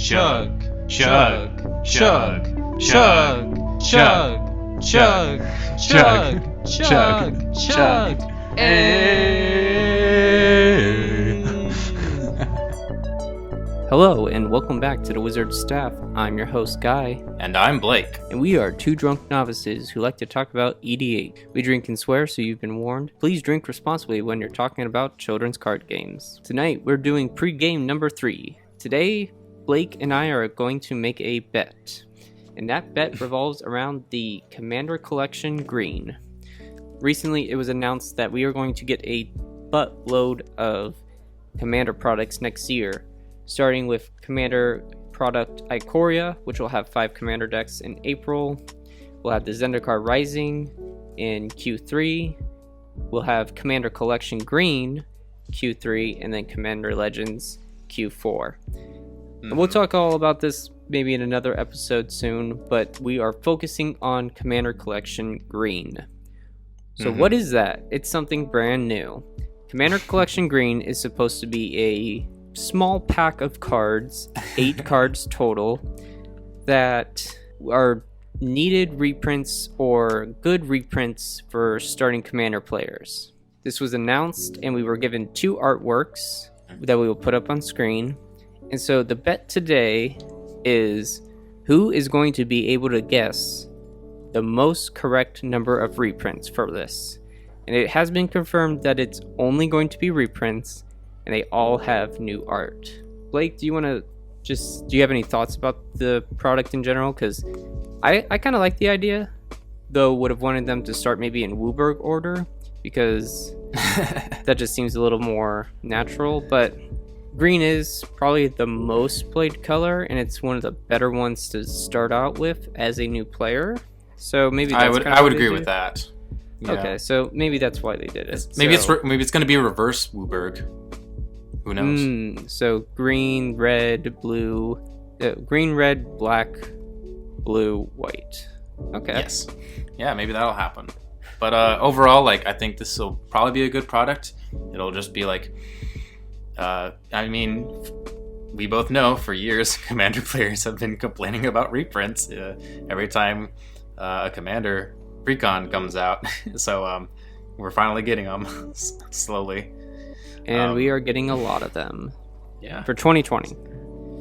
chug, chug, chug, chug, chug, chug, chug, chug, chug, Hello, and welcome back to the Wizard Staff. I'm your host, Guy. And I'm Blake. And we are two drunk novices who like to talk about EDH. We drink and swear, so you've been warned. Please drink responsibly when you're talking about children's card games. Tonight, we're doing pre-game number 3. Today, Blake and I are going to make a bet. And that bet revolves around the Commander Collection Green. Recently, it was announced that we are going to get a buttload of Commander products next year. Starting with Commander product Ikoria, which will have 5 Commander decks in April. We'll have the Zendikar Rising in Q3. We'll have Commander Collection Green Q3, and then Commander Legends Q4. And we'll talk all about this maybe in another episode soon, but we are focusing on Commander Collection Green. So what is that? It's something brand new. Commander Collection Green is supposed to be a small pack of cards, 8 cards total, that are needed reprints or good reprints for starting Commander players. This was announced and we were given 2 artworks that we will put up on screen. And so the bet today is who is going to be able to guess the most correct number of reprints for this. And it has been confirmed that it's only going to be reprints, and they all have new art. Blake, do you have any thoughts about the product in general? Because I kind of like the idea, though would have wanted them to start maybe in Wooburg order, because that just seems a little more natural. But green is probably the most played color, and it's one of the better ones to start out with as a new player. So maybe that's I would agree with that. Yeah. Okay, so maybe that's why they did it. Maybe it's going to be a reverse Wooburg. Who knows? So green, red, blue, green, red, black, blue, white. Okay. Yes. Yeah, maybe that'll happen. But overall, I think this will probably be a good product. It'll just be we both know for years Commander players have been complaining about reprints every time a Commander Precon comes out. So we're finally getting them slowly. And we are getting a lot of them. Yeah. For 2020.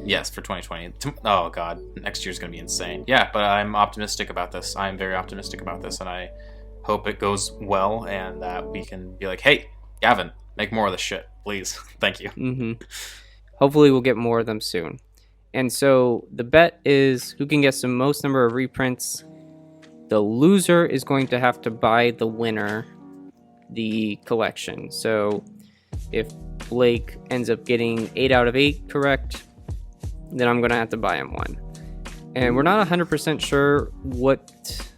Yes, for 2020. Oh, God. Next year's going to be insane. Yeah, but I'm optimistic about this. I'm very optimistic about this, and I hope it goes well and that we can be like, hey, Gavin, make more of this shit, please. Thank you. Hopefully we'll get more of them soon. And so the bet is who can guess the most number of reprints. The loser is going to have to buy the winner the collection. So if Blake ends up getting 8 out of 8 correct, then I'm going to have to buy him one. And we're not 100% sure what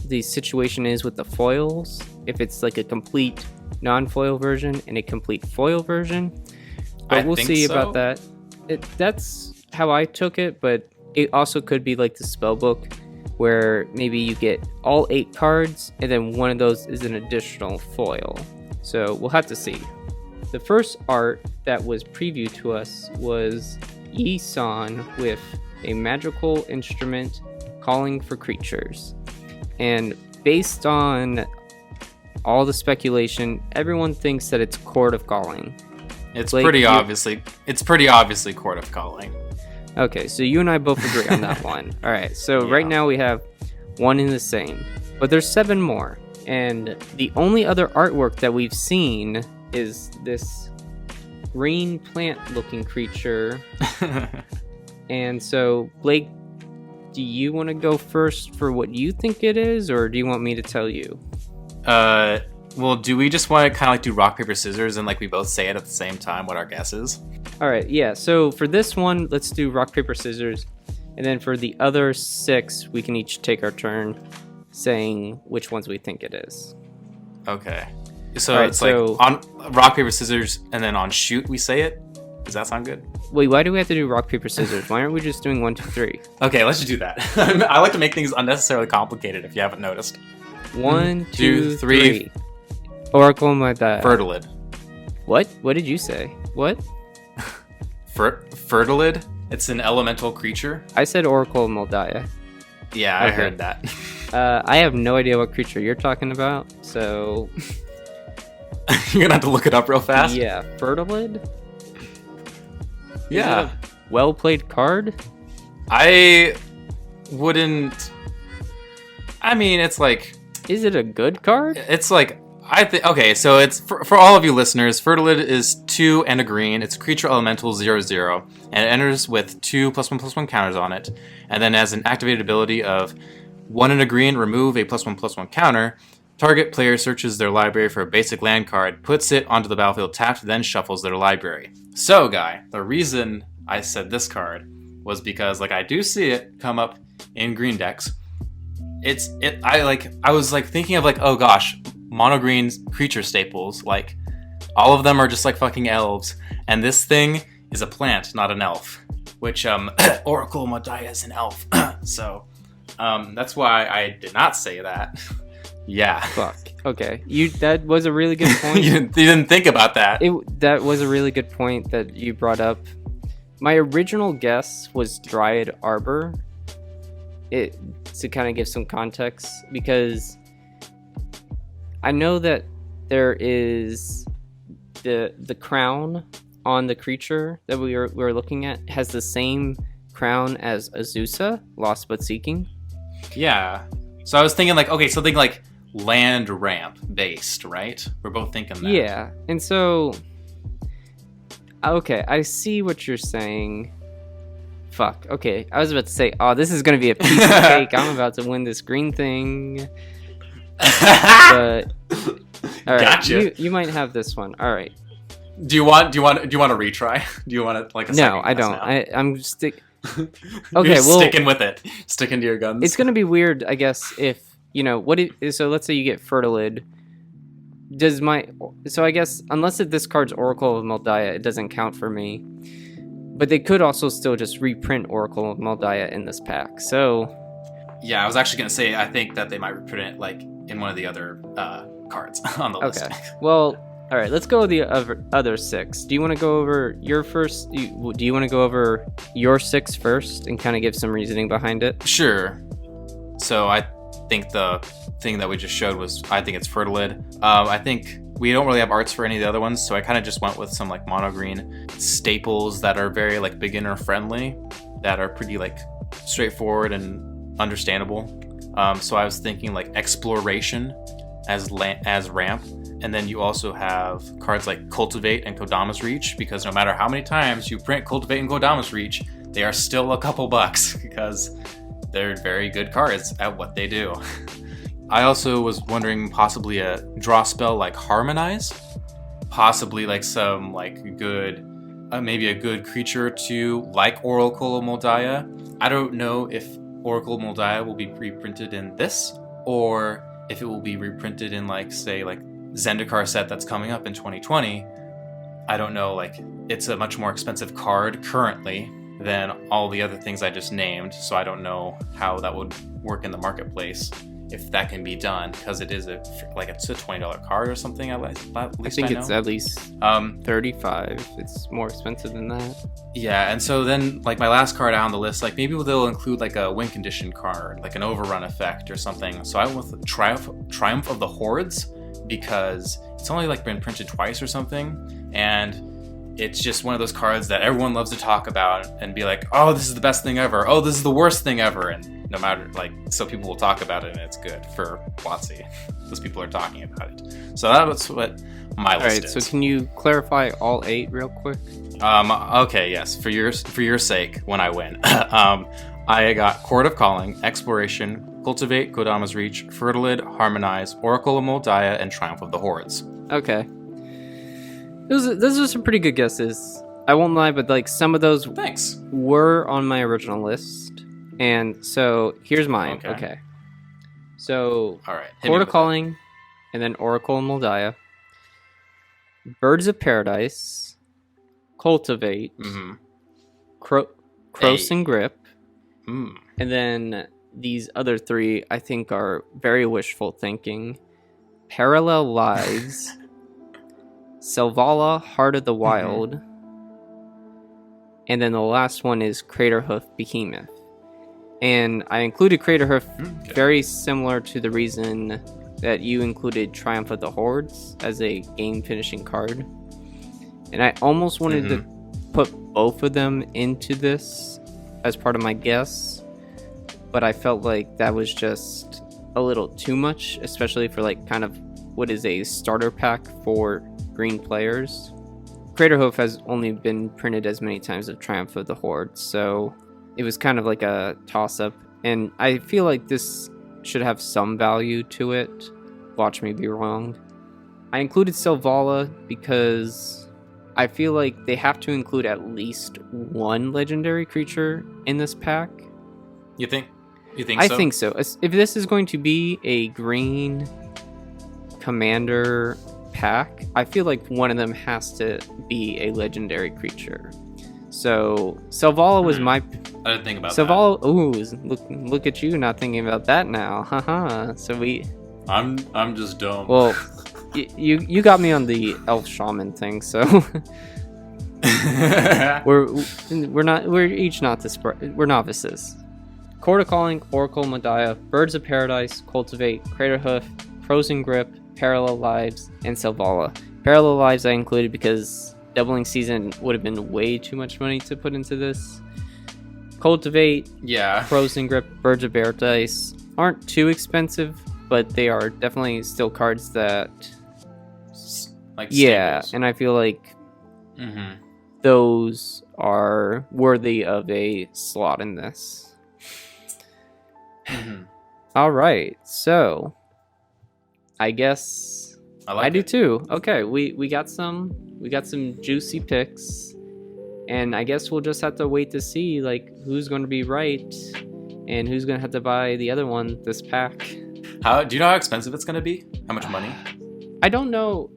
the situation is with the foils. If it's like a complete non-foil version and a complete foil version. But we'll see about that. That's how I took it, but it also could be like the spellbook, where maybe you get all 8 cards and then one of those is an additional foil. So we'll have to see. The first art that was previewed to us was Yi-san with a magical instrument calling for creatures. And based on all the speculation, everyone thinks that it's Court of Calling. It's pretty obviously Court of Calling. Okay, so you and I both agree on that one. All right, so right now we have one in the same, but there's 7 more. And the only other artwork that we've seen is this green plant-looking creature. And so, Blake, do you want to go first for what you think it is, or do you want me to tell you? Well, do we just want to kind of do rock, paper, scissors, and we both say it at the same time what our guess is? All right, yeah. So for this one, let's do rock, paper, scissors. And then for the other 6, we can each take our turn saying which ones we think it is. Okay. So it's on rock, paper, scissors, and then on shoot we say it? Does that sound good? Wait, why do we have to do rock, paper, scissors? Why aren't we just doing 1, 2, 3? Okay, let's just do that. I like to make things unnecessarily complicated if you haven't noticed. 1, 2, 3. Oracle, my bad. Fertilid. What? What did you say? What? Fertilid? It's an elemental creature. I said Oracle of Moldiah. Yeah, I Okay. heard that. I have no idea what creature you're talking about, so You're gonna have to look it up real fast. yeah, Fertilid? Yeah. Well played card? I wouldn't. I mean, it's like Is it a good card? it's like I think. Okay, so it's for all of you listeners. Fertilid is 2 and a green. It's a creature elemental 0/0, and it enters with 2+1/+1 counters on it, and then has an activated ability of 1 and a green. Remove a +1/+1 counter. Target player searches their library for a basic land card, puts it onto the battlefield tapped, then shuffles their library. So, Guy, the reason I said this card was because, like, I do see it come up in green decks. I was like thinking of like, oh gosh, mono green creature staples. Like, all of them are just like fucking elves, and this thing is a plant, not an elf. Which Oracle Moldiah is an elf, so that's why I did not say that. Yeah. Fuck. Okay. That was a really good point. you didn't think about that. That was a really good point that you brought up. My original guess was Dryad Arbor. To kind of give some context, because I know that there is the crown on the creature that we were looking at has the same crown as Azusa, Lost But Seeking. Yeah. So I was thinking like, okay, something like land ramp based, right? We're both thinking that. Yeah, and so okay, I see what you're saying. Fuck. Okay, I was about to say, oh, this is gonna be a piece of cake. I'm about to win this green thing. But all right, Gotcha. you might have this one. All right. Do you want a retry? Do you want to like a second No, I guess don't. now? I'm stick. You're Okay, well, sticking with it. Sticking to your guns. it's gonna be weird, I guess, if so let's say you get Fertilid. So I guess unless this card's Oracle of Moldiah, it doesn't count for me. But they could also still just reprint Oracle of Moldiah in this pack. So Yeah, I was actually gonna say I think that they might reprint it like in one of the other cards on the list. okay. Well, all right. Let's go with the other 6. Do you want to go over your first? Do you want to go over your 6 first and kind of give some reasoning behind it? Sure. So I think the thing that we just showed I think it's Fertilid. I think we don't really have arts for any of the other ones, so I kind of just went with some like mono green staples that are very like beginner friendly, that are pretty like straightforward and understandable. So I was thinking like exploration as ramp, and then you also have cards like Cultivate and Kodama's Reach, because no matter how many times you print Cultivate and Kodama's Reach, they are still a couple bucks because they're very good cards at what they do. I also was wondering possibly a draw spell like Harmonize, possibly like some like good, maybe a good creature or two like Oracle of Moldiah. I don't know if Oracle of Moldiah will be reprinted in this, or if it will be reprinted in like say like Zendikar set that's coming up in 2020. I don't know, like it's a much more expensive card currently than all the other things I just named, so I don't know how that would work in the marketplace, if that can be done, because it is it's a $20 card or something. At least I think it's at least $35. It's more expensive than that. Yeah, and so then like my last card out on the list, like maybe they'll include like a win condition card, like an overrun effect or something. So I went with Triumph of the Hordes, because it's only like been printed twice or something, and it's just one of those cards that everyone loves to talk about and be like, oh, this is the best thing ever. Oh, this is the worst thing ever. And no matter, like, so people will talk about it and it's good for WotC because people are talking about it. So that's what my list is. All right, so can you clarify all 8 real quick? Okay, yes. For your sake, when I win. I got Court of Calling, Exploration, Cultivate, Kodama's Reach, Fertilid, Harmonize, Oracle of Moldiah, and Triumph of the Hordes. Okay. Those are some pretty good guesses. I won't lie, but like some of those Thanks. were on my original list. And so here's mine. Okay. So all right. Court of Calling, and then Oracle of Moldiah, Birds of Paradise, Cultivate, Cross and Grip, and then these other 3 I think are very wishful thinking. Parallel Lives, Selvala, Heart of the Wild, And then the last one is Crater Hoof Behemoth. And I included Crater Hoof very similar to the reason that you included Triumph of the Hordes as a game finishing card. And I almost wanted to put both of them into this as part of my guess, but I felt like that was just a little too much, especially for like kind of what is a starter pack for green players. Crater Hoof has only been printed as many times as Triumph of the Horde, so it was kind of like a toss-up, and I feel like this should have some value to it. Watch me be wrong. I included Selvala because I feel like they have to include at least one legendary creature in this pack. You think so? I think so. If this is going to be a green commander pack, I feel like one of them has to be a legendary creature. So Selvala was my... I didn't think about Selvala, ooh, look at you not thinking about that now. Haha. So I'm just dumb. Well, you got me on the elf shaman thing, so we're each we're novices. Court of Calling, Oracle, Modiah, Birds of Paradise, Cultivate, Crater Hoof, Frozen Grip, Parallel Lives, and Selvala. Parallel Lives I included because Doubling Season would have been way too much money to put into this. Cultivate, Frozen Grip, Birds of Paradise aren't too expensive, but they are definitely still cards that... like staples. And I feel like those are worthy of a slot in this. All right, so I guess I do too. Okay, we got some juicy picks, and I guess we'll just have to wait to see like who's going to be right and who's going to have to buy the other one this pack. Do you know how expensive it's going to be? How much money? I don't know.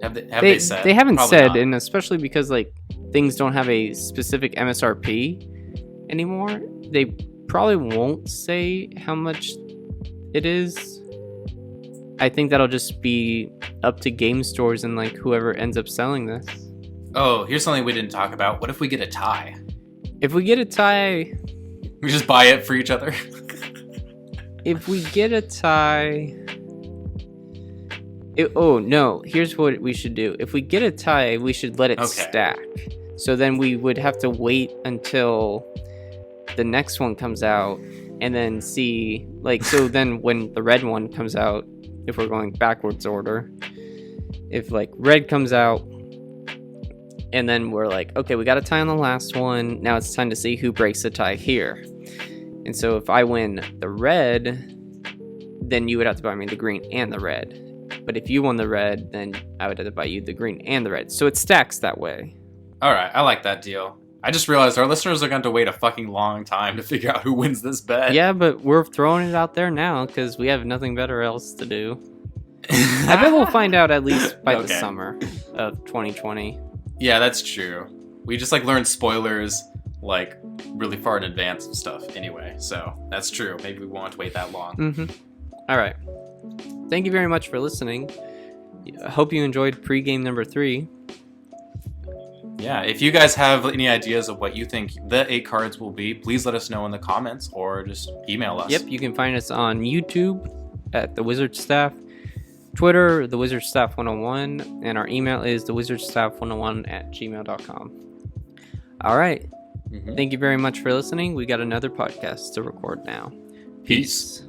Have they said? They haven't Probably said, not. and especially because like things don't have a specific MSRP anymore. They probably won't say how much it is. I think that'll just be up to game stores and like whoever ends up selling this. Oh, here's something we didn't talk about. What if we get a tie? If we get a tie, we just buy it for each other. If we get a tie... here's what we should do. If we get a tie, we should let it stack. So then we would have to wait until the next one comes out and then see... so then when the red one comes out, if we're going backwards order, if red comes out, and then we're like, okay, we got a tie on the last one. Now it's time to see who breaks the tie here. And so if I win the red, then you would have to buy me the green and the red. But if you won the red, then I would have to buy you the green and the red. So it stacks that way. All right, I like that deal. I just realized our listeners are going to wait a fucking long time to figure out who wins this bet. Yeah, but we're throwing it out there now because we have nothing better else to do. I bet we'll find out at least by the summer of 2020. Yeah, that's true. We just learned spoilers really far in advance of stuff anyway. So that's true. Maybe we won't wait that long. All right. Thank you very much for listening. I hope you enjoyed pregame number 3. Yeah, if you guys have any ideas of what you think the 8 cards will be, please let us know in the comments or just email us. Yep, you can find us on YouTube at The Wizard Staff, Twitter, The Wizard Staff 101, and our email is thewizardstaff101@gmail.com. All right. Thank you very much for listening. We got another podcast to record now. Peace.